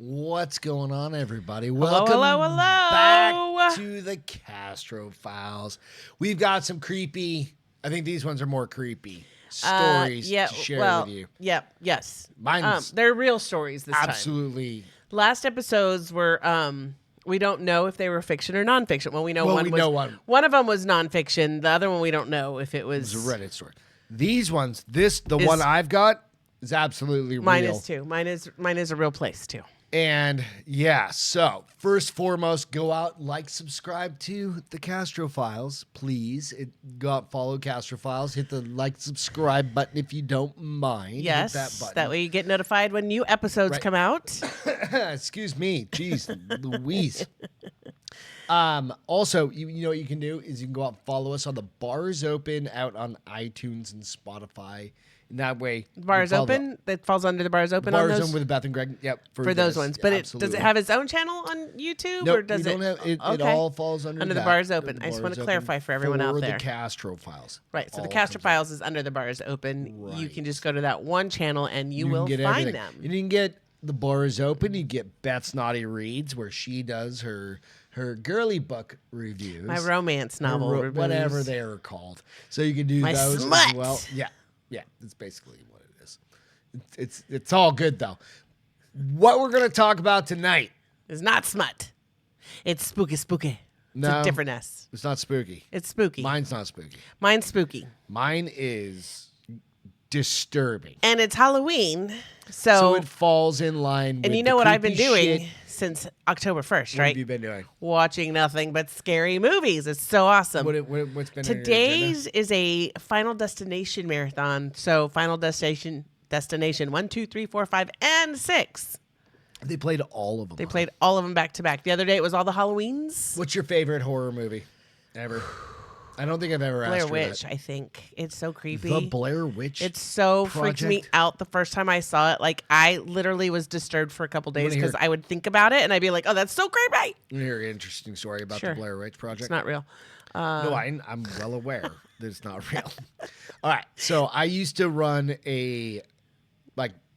What's going on, everybody? Welcome back to the Castro Files. We've got some creepy, I think these ones are more creepy, stories to share with you. Yes. Mine's they're real stories this time. absolutely. Last episodes were, we don't know if they were fiction or nonfiction. Well, we know one of them was nonfiction. The other one we don't know if it was. It was a Reddit story. These ones, the one I've got is absolutely mine real. Mine is too. Mine is a real place too. And yeah, so first foremost, go out, subscribe to the Castro Files, please. Go out, follow Castro Files, hit the subscribe button if you don't mind. Yes, hit that button. That way you get notified when new episodes come out. Excuse me, jeez, Louise. Also, you know what you can do is you can go out and follow us on the Bars Open out on iTunes and Spotify. And that way, Bars Open, that falls under the Bars Open. Bars on those? Open with Beth and Greg. Yep, for those ones. But does it have its own channel on YouTube, or does it? It all falls under the Bars Open. I just want to clarify for everyone out there. The Castro Files. Right. So the Castro Files is under the Bars Open. Right. You can just go to that one channel and you will find them. And you can get the Bars Open. You get Beth's Naughty Reads, where she does her girly book reviews. My romance novel reviews. Whatever they are called. So you can do those smut. as well. Yeah, that's basically what it is. It's all good, though. What we're going to talk about tonight is not smut. It's spooky. No, it's a different S. It's not spooky. It's spooky. Mine's not spooky. Mine's spooky. Mine is disturbing. And it's Halloween. So it falls in line with you know what I've been doing shit. Since October 1st, right? What have you been doing? Watching nothing but scary movies. It's so awesome. What's been Today's is a Final Destination marathon. So Final Destination 1, 2, 3, 4, 5, and 6. They played all of them. They played all of them back to back. The other day it was all the Halloweens. What's your favorite horror movie ever? I don't think I've ever asked you Blair Witch, that. I think. It's so creepy. The Blair Witch It so Project? freaked me out the first time I saw it. Like, I literally was disturbed for a couple days because I would think about it and I'd be like, oh, that's so creepy. You hear an interesting story about the Blair Witch Project? It's not real. No, I'm well aware that it's not real. All right. So I used to run a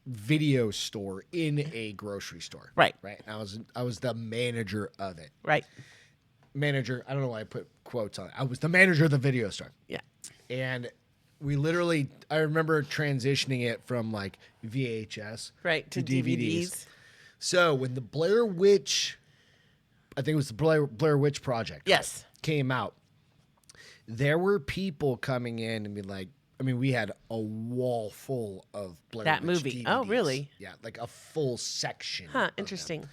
video store in a grocery store. Right. Right. And I was the manager of it. Right. Manager. I don't know why I put quotes on it. I was the manager of the video store. Yeah. And we literally, I remember transitioning it from VHS to DVDs. So when the Blair Witch, I think it was the Blair Witch Project. Yes. Came out, there were people coming in and be like, we had a wall full of Blair That Witch movie. DVDs. Oh, really? Yeah, a full section. Huh, interesting. Them.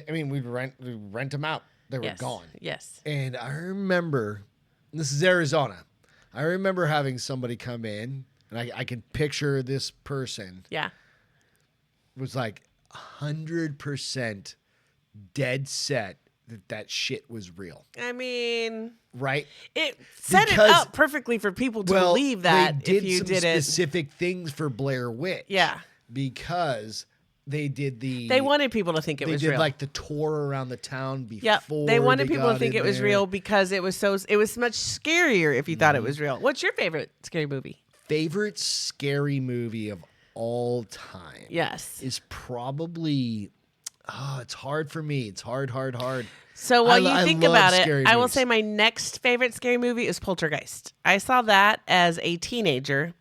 And we'd rent them out. They were gone. Yes. And I remember, this is Arizona. I remember having somebody come in, and I can picture this person. Yeah. Was 100% dead set that shit was real. Right? It set it up perfectly for people to believe that they if you did some specific things for Blair Witch. Yeah. Because they did They wanted people to think it was real. They did the tour around the town before. Yeah, they wanted people to think it was real because it was much scarier if you thought it was real. What's your favorite scary movie? Favorite scary movie of all time? Yes. Is probably it's hard for me. It's hard. So while you think about it, I will say my next favorite scary movie is Poltergeist. I saw that as a teenager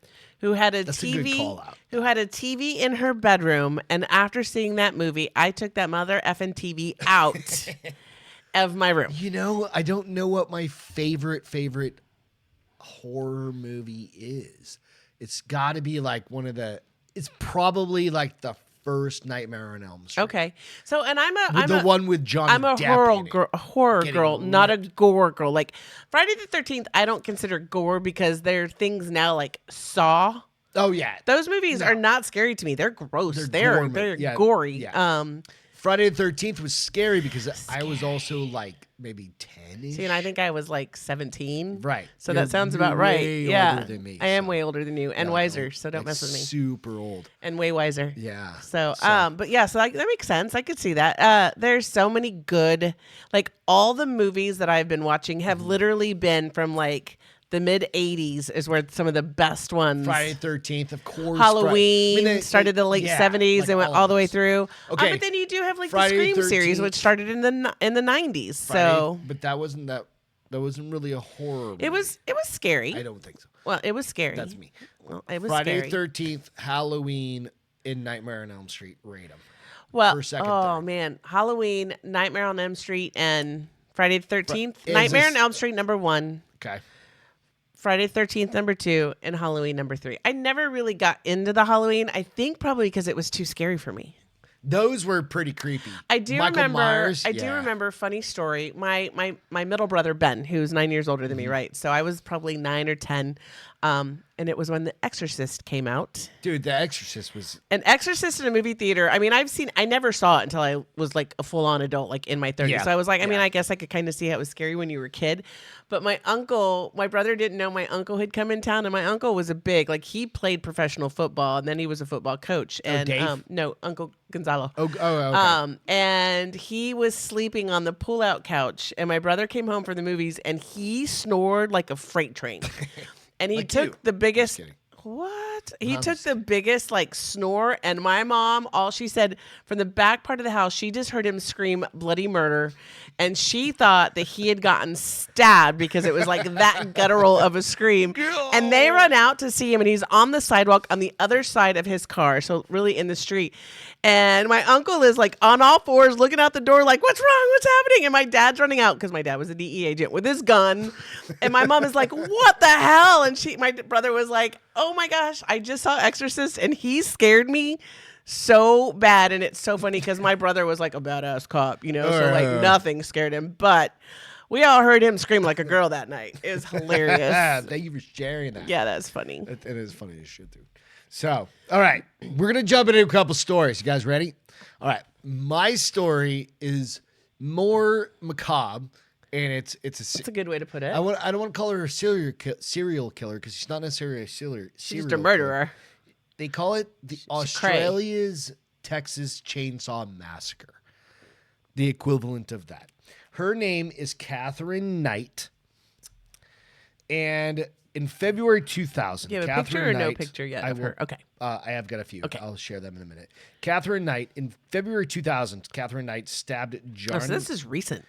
who had a TV in her bedroom, and after seeing that movie, I took that mother effing TV out of my room. I don't know what my favorite horror movie is. It's got to be one of the. It's probably the first Nightmare on Elm Street. Okay, so I'm the one with Johnny I'm a Depp horror girl, not a gore girl. Friday the 13th, I don't consider gore because there are things now like Saw. Oh yeah, those movies are not scary to me. They're gross. They're gory. Yeah. Friday the 13th was scary because I was also maybe 10-ish. See, and I think I was 17. Right. So that sounds about right. Older than me, I am way older than you and wiser, so don't mess with me. Super old. And way wiser. Yeah. So but yeah, so that makes sense. I could see that. There's so many good, all the movies that I've been watching have literally been from the mid 80s is where some of the best ones. Friday 13th, of course. Halloween started the late 70s and went all the way through. Okay. But then you do have like Friday the Scream series, which started in the 90s. So, but that wasn't really a horror movie. It was scary. I don't think so. Well, it was scary. That's me. Well, it was Friday scary. 13th, Halloween, in Nightmare on Elm Street. Rate them. Well, First, second, third. Man, Halloween, Nightmare on Elm Street, and Friday the 13th. Nightmare on Elm Street #1. Okay. Friday the 13th #2, and Halloween #3. I never really got into the Halloween. I think probably because it was too scary for me. Those were pretty creepy. I do remember. Funny story. My middle brother Ben, who's 9 years older than me, right? So I was probably 9 or 10, and it was when The Exorcist came out. Dude, The Exorcist was An Exorcist in a movie theater. I mean, I never saw it until I was like a full on adult, like in my 30s. Yeah. So I was like, I mean, I guess I could kind of see how it was scary when you were a kid. But my brother didn't know my uncle had come in town, and my uncle was he played professional football, and then he was a football coach. And Dave? No, Uncle Gonzalo. Okay. And he was sleeping on the pull-out couch, and my brother came home from the movies, and he snored like a freight train. And he took the biggest. What? He took the biggest snore, and my mom, all she said from the back part of the house, she just heard him scream bloody murder, and she thought that he had gotten stabbed because it was like that guttural of a scream. And they run out to see him, and he's on the sidewalk on the other side of his car, so really in the street. And my uncle is like on all fours looking out the door like, what's wrong? What's happening? And my dad's running out because my dad was a DE agent with his gun. And my mom is like, what the hell? And my brother was like, oh my gosh, I just saw Exorcist and he scared me so bad. And it's so funny because my brother was like a badass cop, so nothing scared him. But we all heard him scream like a girl that night. It was hilarious. Thank you for sharing that. Yeah, that's funny. It is funny as shit, dude. So, all right, we're going to jump into a couple stories. You guys ready? All right, my story is more macabre, and it's That's a good way to put it. I don't want to call her a serial killer because she's not necessarily a serial She's just a murderer. Killer. They call it the Australia's Texas Chainsaw Massacre, the equivalent of that. Her name is Catherine Knight, and in February 2000, you have Catherine a picture or Knight, no picture yet of her? Okay. I have got a few. Okay. I'll share them in a minute. Catherine Knight, in February 2000, Catherine Knight stabbed John. Oh, so this is recent.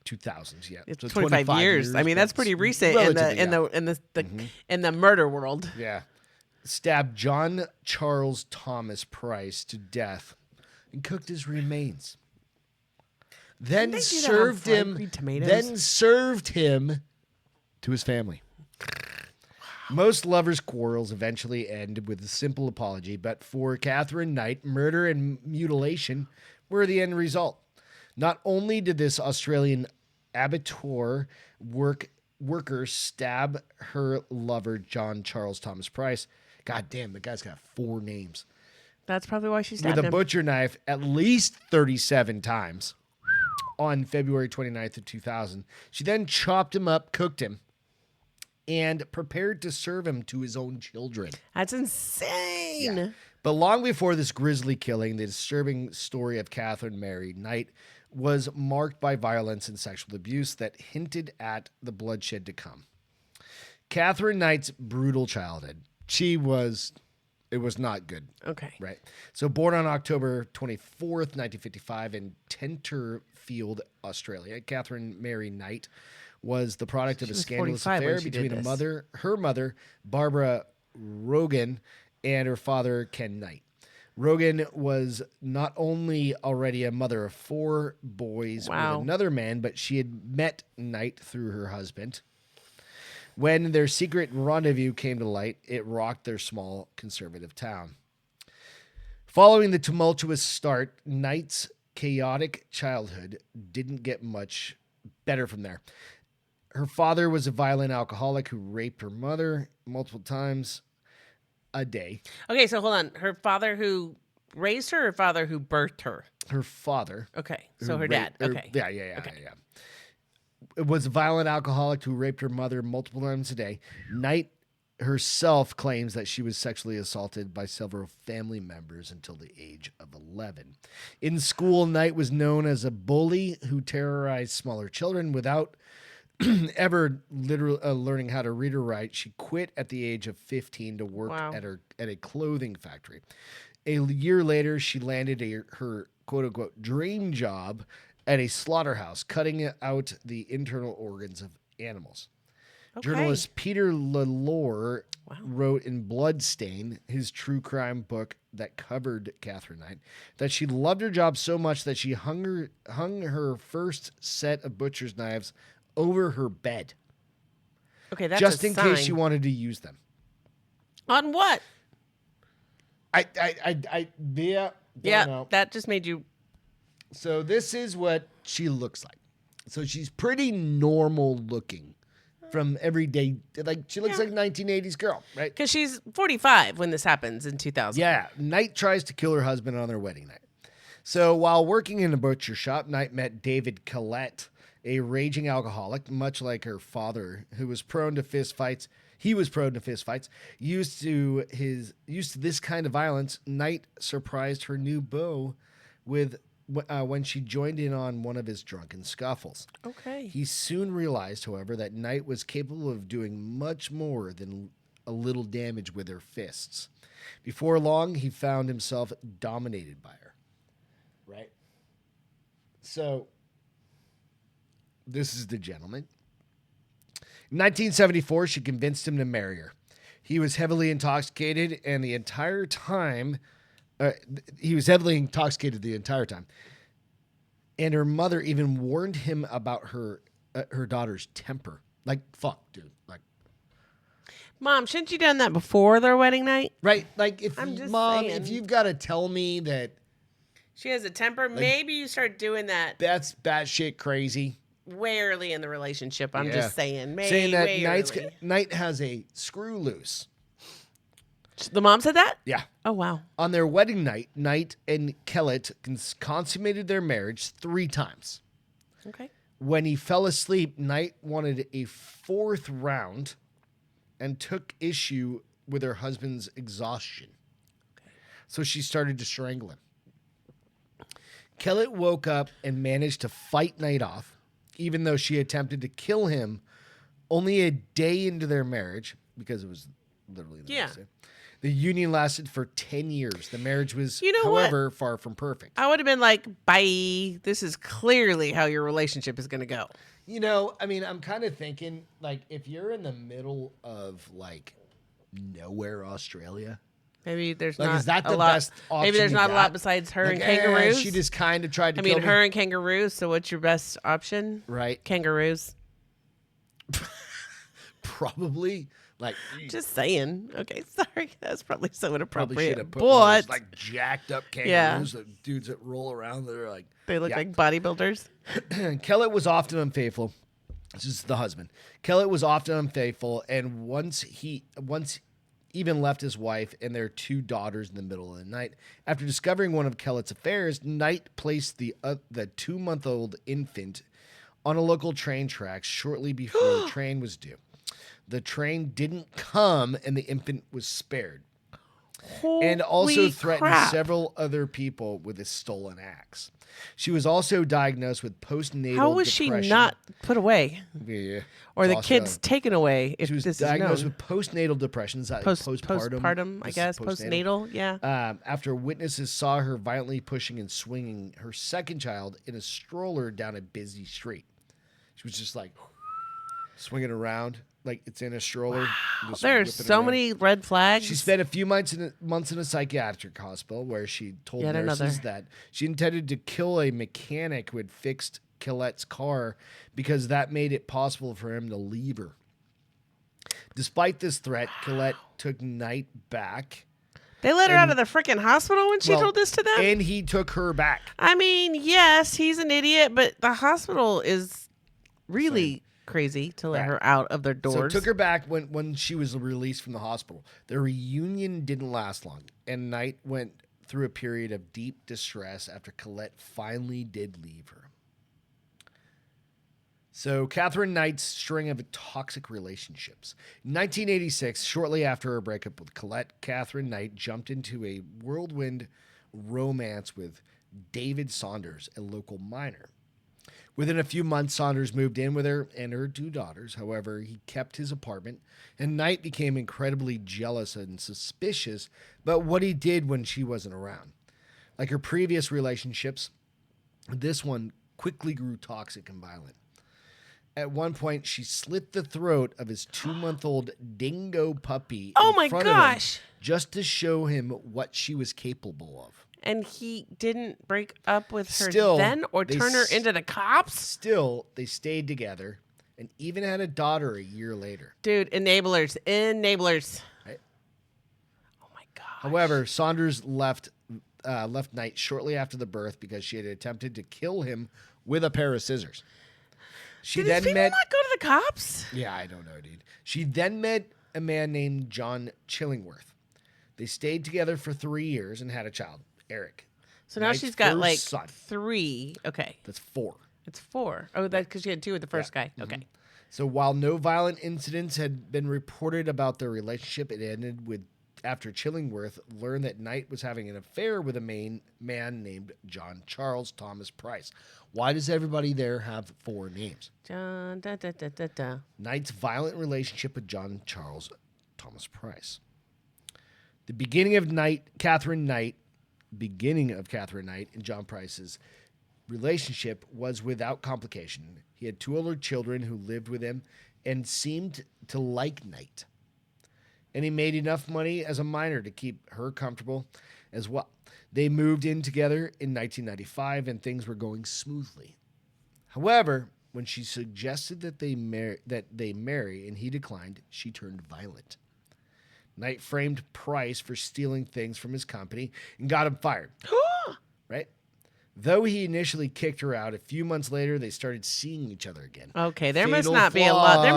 2000s, yeah. It's so 25 years. I mean, that's pretty recent in the murder world. Yeah. Stabbed John Charles Thomas Price to death and cooked his remains. Then served him to his family. Most lovers' quarrels eventually end with a simple apology, but for Catherine Knight, murder and mutilation were the end result. Not only did this Australian abattoir worker stab her lover, John Charles Thomas Price. God damn, the guy's got 4 names. That's probably why she stabbed him. With a butcher knife at least 37 times on February 29th of 2000. She then chopped him up, cooked him, and prepared to serve him to his own children. That's insane. Yeah. But long before this grisly killing, the disturbing story of Catherine Mary Knight was marked by violence and sexual abuse that hinted at the bloodshed to come. Catherine Knight's brutal childhood. It was not good. Okay. Right. So born on October 24th, 1955 in Tenterfield, Australia, Catherine Mary Knight was the product of a scandalous affair between her mother, Barbara Rogan, and her father, Ken Knight. Rogan was not only already a mother of 4 boys with another man, but she had met Knight through her husband. When their secret rendezvous came to light, it rocked their small conservative town. Following the tumultuous start, Knight's chaotic childhood didn't get much better from there. Her father was a violent alcoholic who raped her mother multiple times a day. Okay, so hold on. Her father who raised her or father who birthed her? Her father. Okay, so her dad. Okay. Yeah. It was a violent alcoholic who raped her mother multiple times a day. Knight herself claims that she was sexually assaulted by several family members until the age of 11. In school, Knight was known as a bully who terrorized smaller children without ever literally learning how to read or write, she quit at the age of 15 to work at a clothing factory. A year later, she landed her quote-unquote dream job at a slaughterhouse, cutting out the internal organs of animals. Okay. Journalist Peter Lalore wrote in Bloodstain, his true crime book that covered Catherine Knight, that she loved her job so much that she hung her first set of butcher's knives over her bed. Okay, that's just in case she wanted to use them. On what? Yeah, know. That just made you. So this is what she looks like. So she's pretty normal looking from everyday. Like she looks like a 1980s girl, right? Because she's 45 when this happens in 2000. Yeah, Knight tries to kill her husband on their wedding night. So while working in a butcher shop, Knight met David Collette, a raging alcoholic, much like her father, who was prone to fist fights. He was prone to fist fights. Used to this kind of violence, Knight surprised her new beau with when she joined in on one of his drunken scuffles. Okay. He soon realized, however, that Knight was capable of doing much more than a little damage with her fists. Before long, he found himself dominated by her. Right? So, this is the gentleman. In 1974, she convinced him to marry her. He was heavily intoxicated, and the entire time, and her mother even warned him about her daughter's temper. Like, fuck, dude. Like, Mom, shouldn't you done that before their wedding night? Right? Like, if you've got to tell me that she has a temper, like, maybe you start doing that. That's batshit crazy. Way early in the relationship, I'm just saying. Saying that Knight has a screw loose. The mom said that? Yeah. Oh, wow. On their wedding night, Knight and Kellett consummated their marriage 3 times. Okay. When he fell asleep, Knight wanted a 4th round and took issue with her husband's exhaustion. Okay. So she started to strangle him. Kellett woke up and managed to fight Knight off, even though she attempted to kill him only a day into their marriage, because it was literally the next day. The union lasted for 10 years. The marriage was, however, far from perfect. I would have been like, bye. This is clearly how your relationship is going to go. You know, I mean, I'm kind of thinking, like, if you're in the middle of, like, nowhere, Australia. Maybe there's like, not is that a the lot. Best option maybe there's not a lot besides her and kangaroos. She just kind of tried to kill me. her and kangaroos, so what's your best option? Right. Kangaroos. Probably. Like, just saying. Okay, sorry. That's probably so inappropriate. Probably should have put one of those, like, jacked up kangaroos, the dudes that roll around. They're like, they look like bodybuilders. Kellett was often unfaithful. This is the husband. Kellett was often unfaithful, and once even left his wife and their 2 daughters in the middle of the night. After discovering one of Kellett's affairs, Knight placed the 2-month-old infant on a local train tracks shortly before the train was due. The train didn't come, and the infant was spared. And also threatened several other people with a stolen axe. She was also diagnosed with postnatal depression. How was she not put away? Yeah. Or the kids taken away? If she was this diagnosed with postnatal depression. Postpartum, I guess. Postnatal, yeah. After witnesses saw her violently pushing and swinging her second child in a stroller down a busy street. She was just like swinging around. Like it's in a stroller. Wow. There's so many red flags. She spent a few months in a psychiatric hospital where she told nurses that she intended to kill a mechanic who had fixed Kellett's car because that made it possible for him to leave her. Despite this threat, Kellett took Knight back. They let her out of the freaking hospital when she told this to them? And he took her back. I mean, yes, he's an idiot, but the hospital is really crazy to let her out of their doors. So took her back when she was released from the hospital. The reunion didn't last long, and Knight went through a period of deep distress after Kellett finally did leave her. So Catherine Knight's string of toxic relationships. In 1986, shortly after her breakup with Kellett, Catherine Knight jumped into a whirlwind romance with David Saunders, a local miner. Within a few months, Saunders moved in with her and her 2 daughters. However, he kept his apartment, and Knight became incredibly jealous and suspicious about what he did when she wasn't around. Like her previous relationships, this one quickly grew toxic and violent. At one point, she slit the throat of his 2-month-old dingo puppy in front of him just to show him what she was capable of. And he didn't break up with her then or turn her into the cops? Still, they stayed together and even had a daughter a year later. Dude, enablers. Right? Oh, my God. However, Saunders left Knight shortly after the birth because she had attempted to kill him with a pair of scissors. Did these people not go to the cops? Yeah, I don't know, dude. She then met a man named John Chillingworth. They stayed together for 3 years and had a child, Eric. So now she's got like 3. Okay. That's 4. It's 4. Oh, that's because she had 2 with the first guy. Okay. Mm-hmm. So while no violent incidents had been reported about their relationship, it ended with after Chillingworth learned that Knight was having an affair with a man named John Charles Thomas Price. Why does everybody there have 4 names? John, Knight's violent relationship with John Charles Thomas Price. The beginning of Catherine Knight and John Price's relationship was without complication. He had 2 older children who lived with him and seemed to like Knight. And he made enough money as a minor to keep her comfortable as well. They moved in together in 1995 and things were going smoothly. However, when she suggested that they marry and he declined, she turned violent. Knight framed Price for stealing things from his company and got him fired. Right? Though he initially kicked her out, a few months later they started seeing each other again. Okay, there must not be a lot. There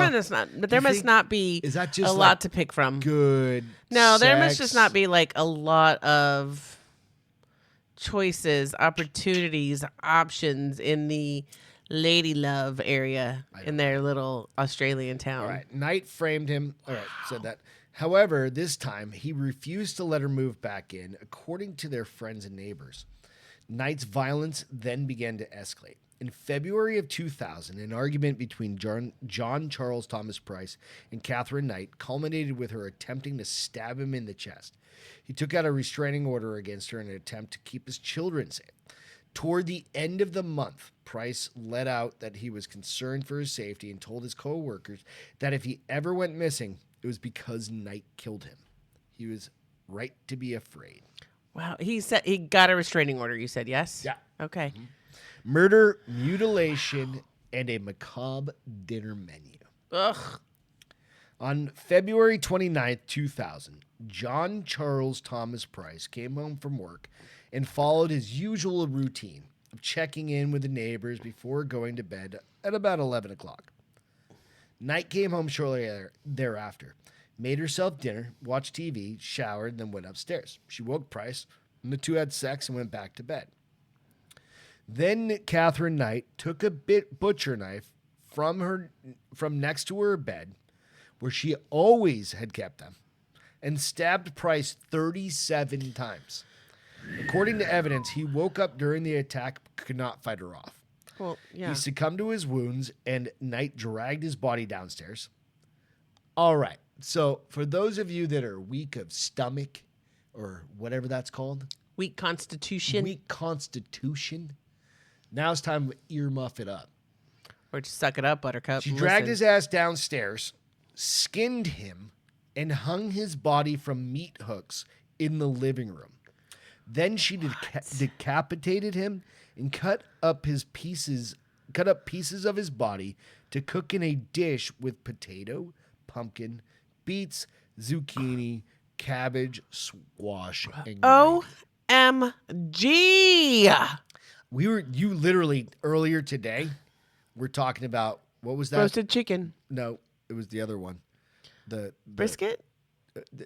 must not be a lot to pick from. Good. No, there must just not be like a lot of choices, opportunities, options in the lady love area in their little Australian town. All right, Knight framed him. All right, said that. However, this time he refused to let her move back in, according to their friends and neighbors. Knight's violence then began to escalate. In February of 2000, an argument between John Charles Thomas Price and Catherine Knight culminated with her attempting to stab him in the chest. He took out a restraining order against her in an attempt to keep his children safe. Toward the end of the month, Price let out that he was concerned for his safety and told his co-workers that if he ever went missing, it was because Knight killed him. He was right to be afraid. Wow. He said he got a restraining order, you said, yes? Yeah. Okay. Mm-hmm. Murder, mutilation, and a macabre dinner menu. Ugh. On February 29th, 2000, John Charles Thomas Price came home from work and followed his usual routine of checking in with the neighbors before going to bed at about 11 o'clock. Knight came home shortly thereafter, made herself dinner, watched TV, showered, then went upstairs. She woke Price, and the 2 had sex and went back to bed. Then Catherine Knight took a butcher knife from next to her bed, where she always had kept them, and stabbed Price 37 times. According to evidence, he woke up during the attack but could not fight her off. Well, yeah. He succumbed to his wounds, and Knight dragged his body downstairs. All right. So for those of you that are weak of stomach or whatever that's called. Weak constitution. Now it's time to earmuff it up. Or just suck it up, Buttercup. She dragged his ass downstairs, skinned him, and hung his body from meat hooks in the living room. Then she decapitated him and cut up pieces of his body to cook in a dish with potato, pumpkin, beets, zucchini, cabbage, squash, and OMG. You literally earlier today we're talking about, what was that? Roasted chicken. No, it was the other one. The brisket?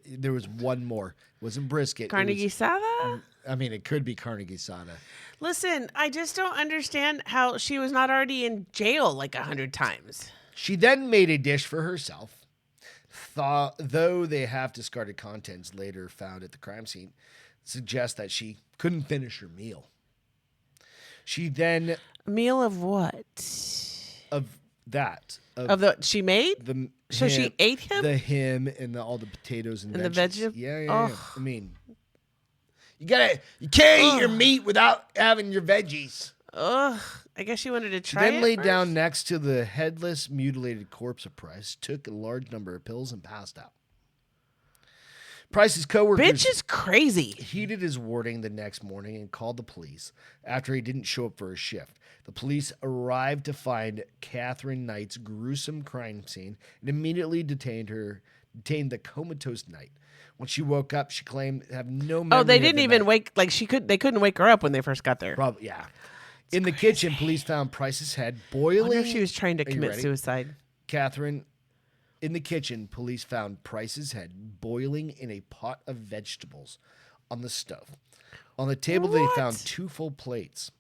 There was one more. It wasn't brisket. Carnegie Sada? I mean, it could be Carnegie Sada. Listen, I just don't understand how she was not already in jail like 100 times. She then made a dish for herself, though they have discarded contents later found at the crime scene suggest that she couldn't finish her meal. She then a meal of what? She made. She ate him. All the potatoes and the veggies. Yeah. I mean, you can't eat your meat without having your veggies. Ugh. I guess she wanted to try. She then laid down next to the headless, mutilated corpse of Price, took a large number of pills, and passed out. Price's coworkers bitch is crazy. Heeded his warning the next morning and called the police after he didn't show up for his shift. The police arrived to find Catherine Knight's gruesome crime scene and immediately detained the comatose Knight. When she woke up, she claimed to have no memory. Oh, they didn't even wake. Like they couldn't wake her up when they first got there. Probably, yeah. In the kitchen, police found Price's head boiling. I wonder if she was trying to commit suicide. Catherine. In the kitchen, police found Price's head boiling in a pot of vegetables on the stove. On the table, they found 2 full plates,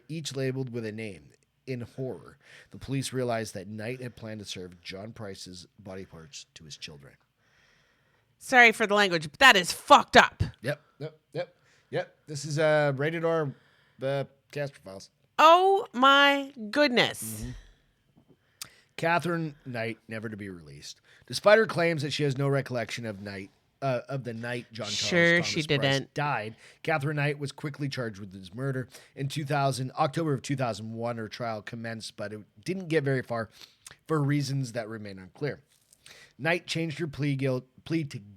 each labeled with a name. In horror, the police realized that Knight had planned to serve John Price's body parts to his children. Sorry for the language, but that is fucked up. Yep. This is rated R Castro Files. Oh my goodness. Mm-hmm. Catherine Knight, never to be released. Despite her claims that she has no recollection of the night John Charles Thomas Price died, Catherine Knight was quickly charged with his murder. In October of 2001, her trial commenced, but it didn't get very far for reasons that remain unclear. Knight changed her plea to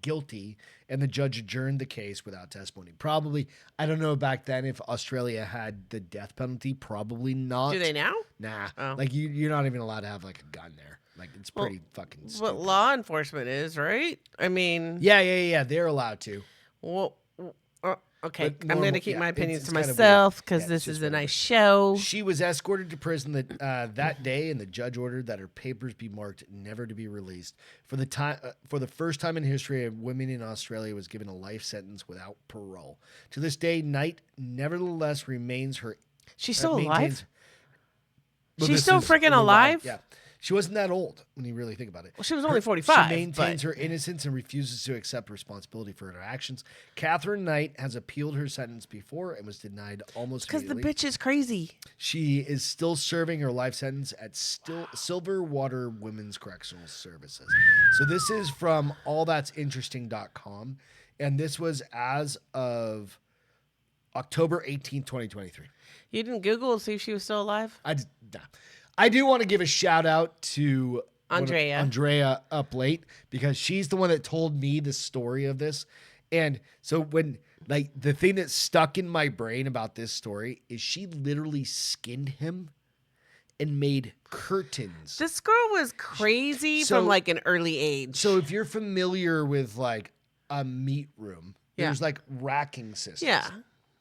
guilty, and the judge adjourned the case without testimony. Probably, I don't know back then if Australia had the death penalty. Probably not. Do they now? Nah. Oh. Like you're not even allowed to have like a gun there. Like it's pretty fucking stupid. But law enforcement is, right? I mean. Yeah. They're allowed to. Well. Okay, I'm going to keep my opinions to myself because this is a nice show. She was escorted to prison that day, and the judge ordered that her papers be marked never to be released. For the first time in history, a woman in Australia was given a life sentence without parole. To this day, Knight nevertheless remains her. She's still alive? She's still freaking alive? Yeah. She wasn't that old when you really think about it. Well, she was only 45. She maintains her innocence and refuses to accept responsibility for her actions. Catherine Knight has appealed her sentence before and was denied almost immediately. Because the bitch is crazy. She is still serving her life sentence at Silverwater Women's Correctional Services. So this is from allthat'sinteresting.com, and this was as of October 18, 2023. You didn't Google to see if she was still alive? Nah. I do want to give a shout out to Andrea up late because she's the one that told me the story of this. And so when the thing that stuck in my brain about this story is she literally skinned him and made curtains. This girl was crazy from an early age. So if you're familiar with a meat room, there's racking systems. Yeah.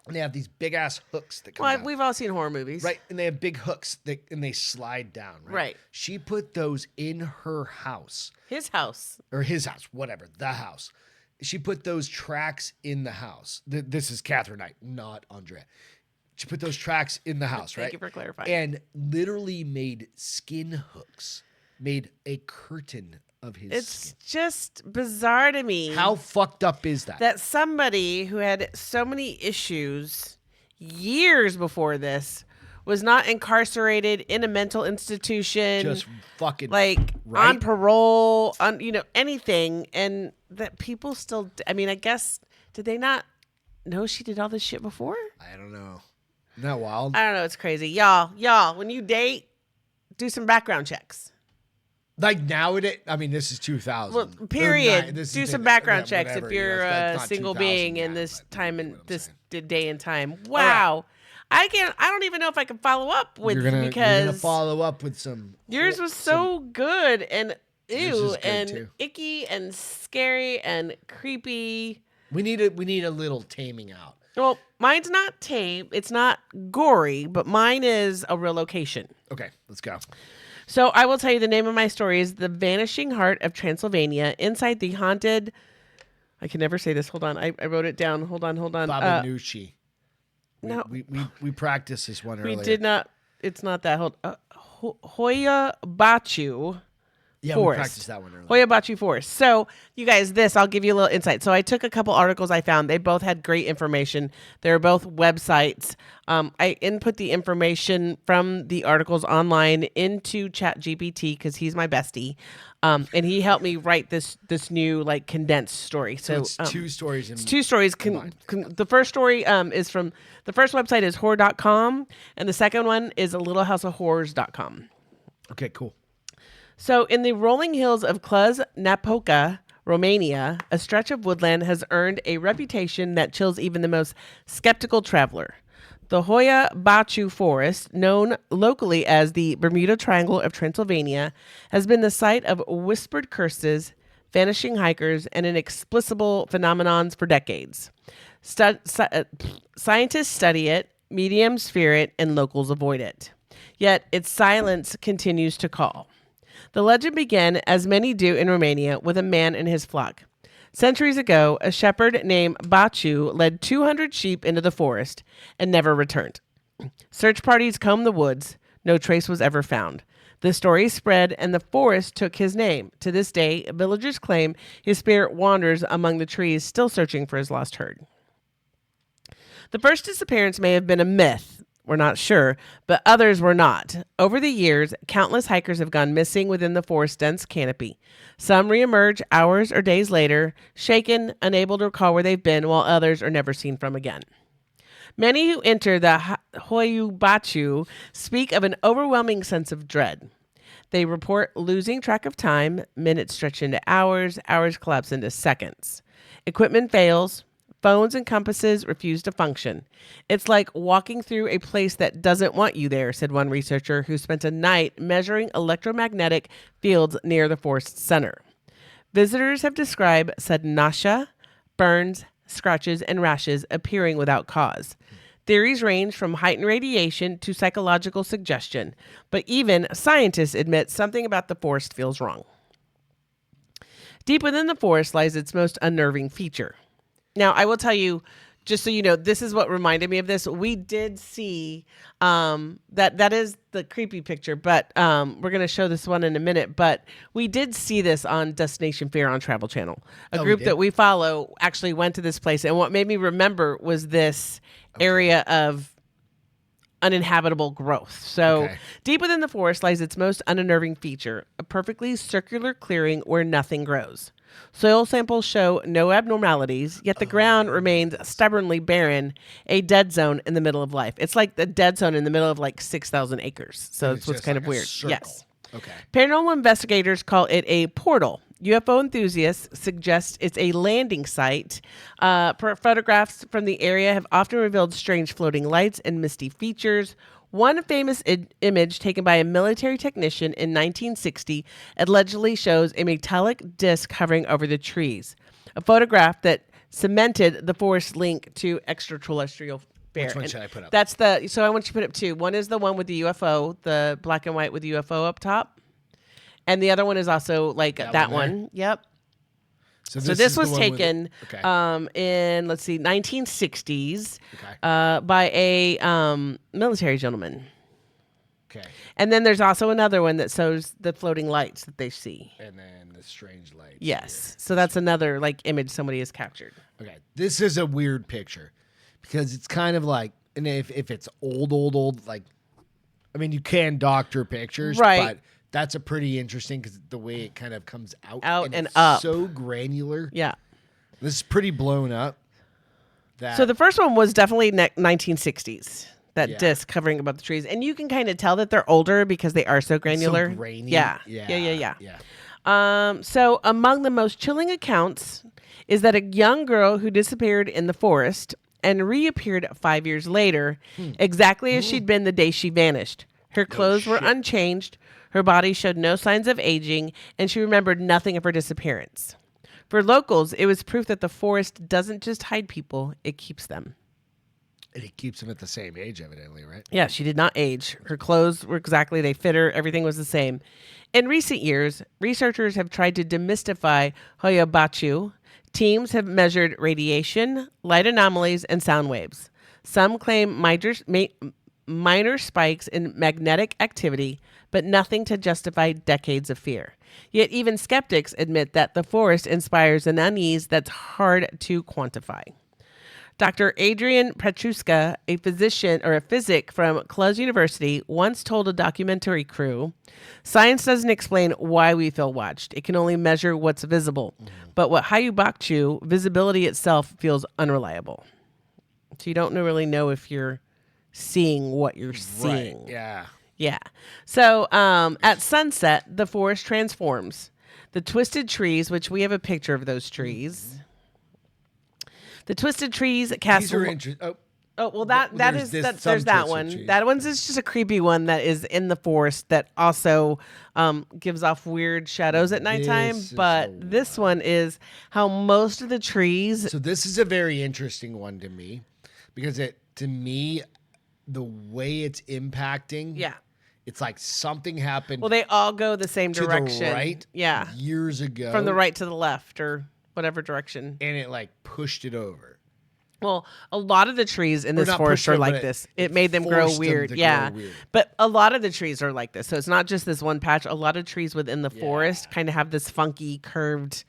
And they have these big-ass hooks that come down. We've all seen horror movies. Right, and they have big hooks, and they slide down, right? Right. She put those in her house. His house. Or his house, whatever, the house. She put those tracks in the house. This is Catherine Knight, not Andrea. She put those tracks in the house, right? Thank you for clarifying. And literally made skin hooks, made a curtain of his skin. Just bizarre to me. How fucked up is that? That somebody who had so many issues years before this was not incarcerated in a mental institution. Just fucking on parole, on anything, and that people still. I mean, I guess did they not know she did all this shit before? I don't know. Isn't that wild? I don't know. It's crazy, y'all. When you date, do some background checks. Nowadays, I mean, this is 2000. Well, period. Do some background checks if you're a single being in this time and this day and time. Wow. Right. I don't even know if I can follow up with because you're gonna follow up with some. Yours was so good and and icky and scary and creepy. We need a little taming out. Well, mine's not tame. It's not gory, but mine is a real location. Okay, let's go. So I will tell you the name of my story is The Vanishing Heart of Transylvania, inside the haunted... I can never say this. Hold on. I wrote it down. Hold on. Babanushi. No. We practiced this one earlier. We did not... It's not that. Hoia Baciu Forest. We practiced that one earlier. Hoia Baciu Forest. So, you guys, I'll give you a little insight. So, I took a couple articles I found. They both had great information. They're both websites. I input the information from the articles online into ChatGPT because he's my bestie. And he helped me write this new like condensed story. So it's two stories. It's two stories. The first story is from the first website is horror.com, and the second one is littlehouseofhorrors.com. Okay, cool. So in the rolling hills of Cluj-Napoca, Romania, a stretch of woodland has earned a reputation that chills even the most skeptical traveler. The Hoia Baciu Forest, known locally as the Bermuda Triangle of Transylvania, has been the site of whispered curses, vanishing hikers, and inexplicable phenomenons for decades. Scientists study it, mediums fear it, and locals avoid it. Yet its silence continues to call. The legend began, as many do in Romania, with a man and his flock. Centuries ago, a shepherd named Bachiu led 200 sheep into the forest and never returned. Search parties combed the woods. No trace was ever found. The story spread, and the forest took his name. To this day, villagers claim his spirit wanders among the trees, still searching for his lost herd. The first disappearance may have been a myth. We're not sure, but others were not. Over the years, countless hikers have gone missing within the forest's dense canopy. Some reemerge hours or days later, shaken, unable to recall where they've been, while others are never seen from again. Many who enter the Hoia Baciu speak of an overwhelming sense of dread. They report losing track of time, minutes stretch into hours, hours collapse into seconds. Equipment fails. Phones and compasses refuse to function. It's like walking through a place that doesn't want you there, said one researcher who spent a night measuring electromagnetic fields near the forest's center. Visitors have described sudden nausea, burns, scratches, and rashes appearing without cause. Theories range from heightened radiation to psychological suggestion, but even scientists admit something about the forest feels wrong. Deep within the forest lies its most unnerving feature. Now, I will tell you, just so you know, this is what reminded me of this. We did see that is the creepy picture, but we're going to show this one in a minute. But we did see this on Destination Fear on Travel Channel. A group that we follow actually went to this place. And what made me remember was this area of uninhabitable growth. So deep within the forest lies its most unnerving feature, a perfectly circular clearing where nothing grows. Soil samples show no abnormalities, yet the ground remains stubbornly barren, a dead zone in the middle of life. It's like the dead zone in the middle of like 6,000 acres. So it's what's kind of weird. Yes. Okay. Paranormal investigators call it a portal. UFO enthusiasts suggest it's a landing site. Photographs from the area have often revealed strange floating lights and misty features. One famous image taken by a military technician in 1960 allegedly shows a metallic disc hovering over the trees, a photograph that cemented the forest's link to extraterrestrial bear. Which one should I put up? So I want you to put up two. One is the one with the UFO, the black and white with the UFO up top. And the other one is also like that one. Yep. So this was taken in, let's see, 1960s by a military gentleman. Okay. And then there's also another one that shows the floating lights that they see. And then the strange lights. Yes. Here. So that's another like image somebody has captured. Okay. This is a weird picture because it's kind of like, and if it's old, like, I mean, you can doctor pictures, but that's a pretty interesting because the way it kind of comes out and up. So granular. Yeah. This is pretty blown up. So the first one was definitely 1960s. That disc covering above the trees. And you can kind of tell that they're older because they are so granular. So grainy. Yeah. So among the most chilling accounts is that a young girl who disappeared in the forest and reappeared 5 years later, exactly as she'd been the day she vanished. Her clothes were unchanged. Her body showed no signs of aging, and she remembered nothing of her disappearance. For locals, it was proof that the forest doesn't just hide people, it keeps them. And it keeps them at the same age, evidently, right? Yeah, she did not age. Her clothes were they fit her, everything was the same. In recent years, researchers have tried to demystify Hoia Baciu. Teams have measured radiation, light anomalies, and sound waves. Some claim minor spikes in magnetic activity, but nothing to justify decades of fear. Yet even skeptics admit that the forest inspires an unease that's hard to quantify. Dr. Adrian Petruska, a physic from Cluz University, once told a documentary crew, "Science doesn't explain why we feel watched. It can only measure what's visible. But what Hoia Baciu, visibility itself feels unreliable." So you don't really know if you're seeing what you're seeing. Right. Yeah. Yeah. So at sunset, the forest transforms. The twisted trees, which we have a picture of those trees. The twisted trees cast. These are interesting. Well, there's that one. Trees. That one's is just a creepy one that is in the forest that also gives off weird shadows at nighttime. But this one is how most of the trees. So this is a very interesting one to me, because to me, the way it's impacting. Yeah. It's like something happened. Well, they all go the same direction. To the right. Yeah. Years ago. From the right to the left, or whatever direction. And it like pushed it over. Well, a lot of the trees in this forest are like this. It made them grow weird. Yeah. But a lot of the trees are like this. So it's not just this one patch. A lot of trees within the forest kind of have this funky, curved,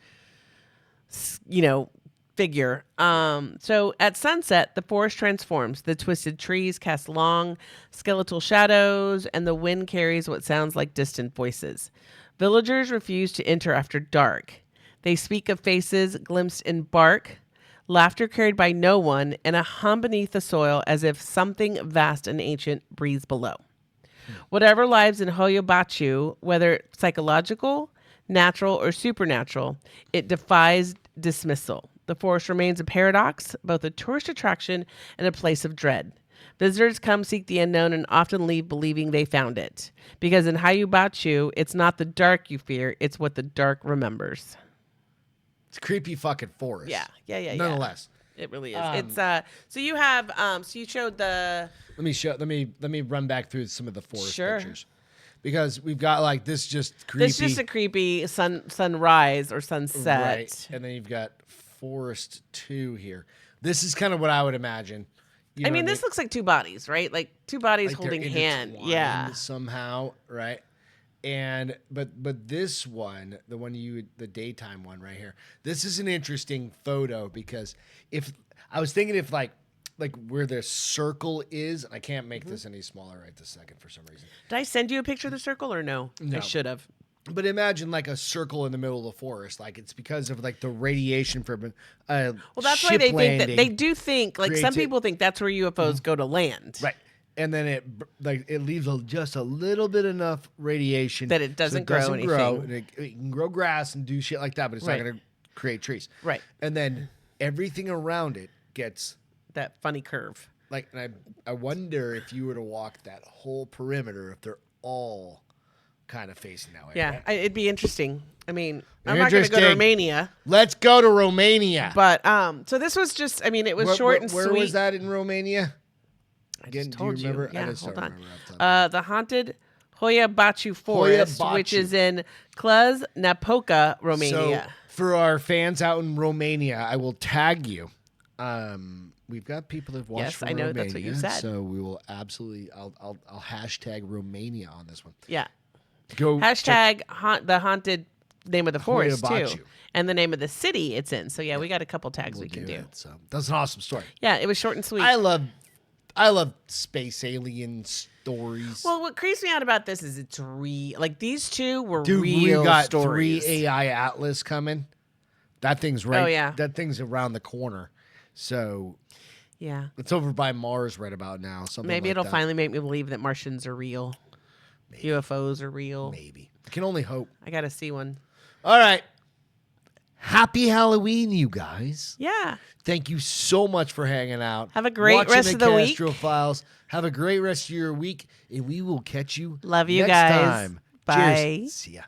figure. So at sunset, the forest transforms. The twisted trees cast long, skeletal shadows, and the wind carries what sounds like distant voices. Villagers refuse to enter after dark. They speak of faces glimpsed in bark, laughter carried by no one, and a hum beneath the soil as if something vast and ancient breathes below. Whatever lies in Hoia Baciu, whether psychological, natural, or supernatural, it defies dismissal. The forest remains a paradox, both a tourist attraction and a place of dread. Visitors come seek the unknown and often leave believing they found it. Because in Hoia Baciu, it's not the dark you fear, it's what the dark remembers. It's a creepy fucking forest. Yeah. Nonetheless. It really is. It's so you have so you showed the let me run back through some of the forest pictures. Because we've got like this just creepy. This is just a creepy sunrise or sunset. Right. And then you've got Forest 2 here. This is kind of what I would imagine. I mean, this looks like two bodies, right? Like two bodies like holding hand. Yeah. Somehow, right? And but this one, the daytime one right here, this is an interesting photo, because if I was thinking if like where the circle is, and I can't make this any smaller right this second for some reason. Did I send you a picture of the circle or no? I should have. But imagine like a circle in the middle of the forest. Like it's because of like the radiation from well, that's ship why they landing. think that they do think like some people think that's where UFOs go to land. Right. And then it leaves just a little bit enough radiation that it doesn't grow anything. And it can grow grass and do shit like that, but it's not going to create trees. Right. And then everything around it gets that funny curve. Like, and I wonder if you were to walk that whole perimeter, if they're all kind of facing that way. Yeah, right? It'd be interesting. I mean, I'm not going to go to Romania. Let's go to Romania. But so this was just, I mean, it was short and sweet. Where was that in Romania? Again, do you remember? Yeah, hold on. The haunted Hoia Baciu Forest, which is in Cluj Napoca, Romania. So for our fans out in Romania, I will tag you. We've got people that have watched from Romania. Yes, I know, that's what you said. So we will absolutely, I'll hashtag Romania on this one. Yeah. Go hashtag the haunted name of the forest too, and the name of the city it's in. So yeah, we got a couple tags we can do. So that's an awesome story. Yeah, it was short and sweet. I love space alien stories. Well, what creeps me out about this is it's real. Like these two were real we got stories. 3 AI Atlas coming. That thing's right. Oh yeah. That thing's around the corner. So yeah, it's over by Mars right about now. Maybe it'll finally make me believe that Martians are real. Maybe. UFOs are real. Maybe. I can only hope. I got to see one. All right. Happy Halloween, you guys. Yeah. Thank you so much for hanging out. Have a great rest of the week. Castro Files. Have a great rest of your week, and we will catch you Love you next guys. time. Bye. Cheers. See ya.